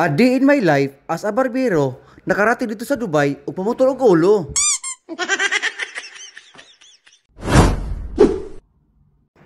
A day in my life as a barbero, nakarating dito sa Dubai ug pamutol og ulo.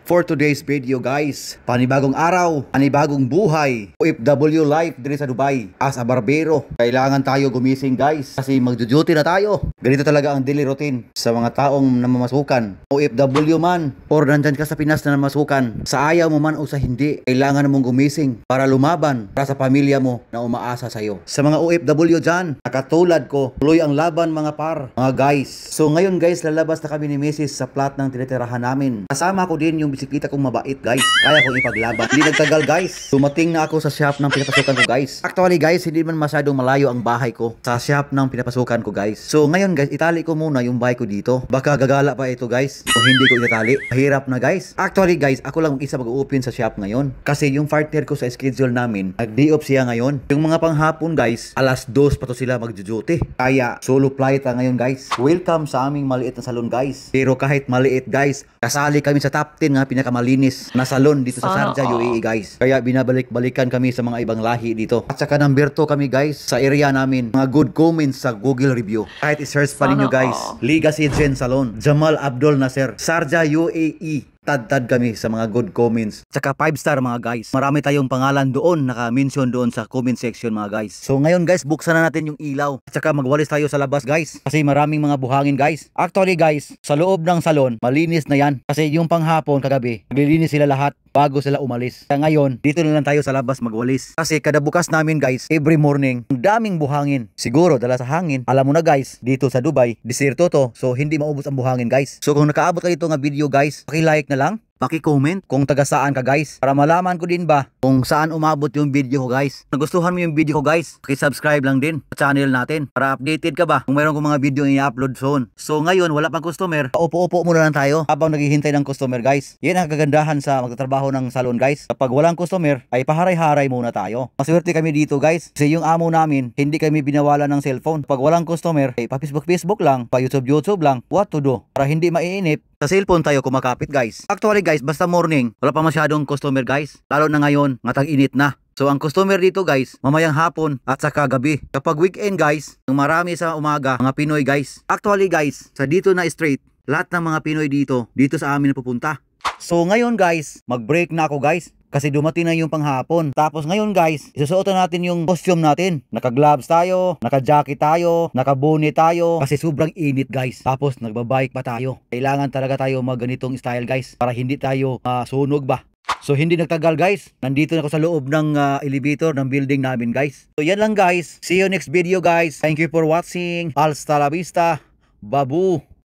For today's video guys, panibagong araw, panibagong buhay, OFW life dito sa Dubai. As a barbero, kailangan tayo gumising guys kasi magjo-duty na tayo. Ganito talaga ang daily routine sa mga taong namamasukan. OFW man or nandyan ka sa Pinas na namamasukan, sa ayaw mo man o sa hindi, kailangan mong gumising para lumaban para sa pamilya mo na umaasa sa'yo. Sa mga OFW dyan, nakatulad ko, tuloy ang laban mga mga guys. So ngayon guys, lalabas na kami ni Mrs. sa plot ng tinitirahan namin. Kasama ko din yung bisikleta kong mabait guys. Kaya kong ipaglaban. Hindi nagtagal guys. Dumating na ako sa shop ng pinapasukan ko guys. Actually guys, hindi man masyadong malayo ang bahay ko sa shop ng pinapasukan ko guys. So ngayon guys, itali ko muna yung bahay ko dito. Baka gagala pa ito guys kung hindi ko itali. Mahirap na guys. Actually guys, ako lang isa mag-open sa shop ngayon. Kasi yung partner ko sa schedule namin, nag-day off siya ngayon. Yung mga panghapon guys, alas 2 pa to sila mag-duty. Kaya solo flight na ngayon guys. Welcome sa aming maliit na salon guys. Pero kahit maliit guys, kasali kami sa top 10 nga pinakamalinis na salon dito sa Sharjah, UAE guys. Kaya binabalik-balikan kami sa mga ibang lahi dito. At saka number 2 kami guys sa area namin. Mga good comments sa Google review. Kahit i-search pa ninyo guys. Legacy Gen Salon, Jamal Abdul Nasser, Sharjah, UAE. Tad-tad kami sa mga good comments. Tsaka 5-star mga guys. Marami tayong pangalan doon, naka-mention doon sa comment section mga guys. So ngayon guys, buksan na natin yung ilaw. Tsaka magwalis tayo sa labas guys. Kasi maraming mga buhangin guys. Actually guys, sa loob ng salon, malinis na yan. Kasi yung panghapon kagabi, naglilinis sila lahat bago sila umalis. Kaya ngayon, dito na lang tayo sa labas magwalis. Kasi kada bukas namin guys, every morning, ang daming buhangin. Siguro dala sa hangin. Alam mo na guys, dito sa Dubai, desierto to. So hindi maubos ang buhangin guys. So kung nakaabot kayo ito nga video guys, paki-like na lang. Paki-comment kung taga saan ka guys para malaman ko din ba kung saan umabot yung video ko guys. Nagustuhan mo yung video ko guys, paki-subscribe lang din sa channel natin para updated ka ba kung mayroon kong mga video na i-upload soon. So ngayon wala pang customer, paupo-upo muna lang tayo habang naghihintay ng customer guys. Yan ang kagandahan sa magtatrabaho ng salon guys. Kapag walang customer ay paharay-haray muna tayo. Maswerte kami dito guys kasi yung amo namin hindi kami binawalan ng cellphone. Kapag walang customer ay pa-Facebook lang, pa-YouTube lang, what to do para hindi maiinip. Sa cellphone tayo kumakapit guys. Actually guys, basta morning, wala pa masyadong customer guys. Lalo na ngayon, matag-init na. So ang customer dito guys, mamayang hapon at saka gabi. Kapag weekend guys, marami sa umaga, mga Pinoy guys. Actually guys, sa dito na street, lahat ng mga Pinoy dito sa amin na pupunta. So ngayon guys, mag-break na ako guys. Kasi dumating na yung panghapon. Tapos ngayon guys, isusuotan natin yung costume natin. Naka-gloves tayo, naka-jacket tayo, naka-bonnet tayo. Kasi sobrang init guys. Tapos nagbabike pa tayo. Kailangan talaga tayo mag-ganitong style guys. Para hindi tayo sunog ba. So hindi nagtagal guys. Nandito na ako sa loob ng elevator ng building namin guys. So yan lang guys. See you next video guys. Thank you for watching. Hasta la vista. Babu.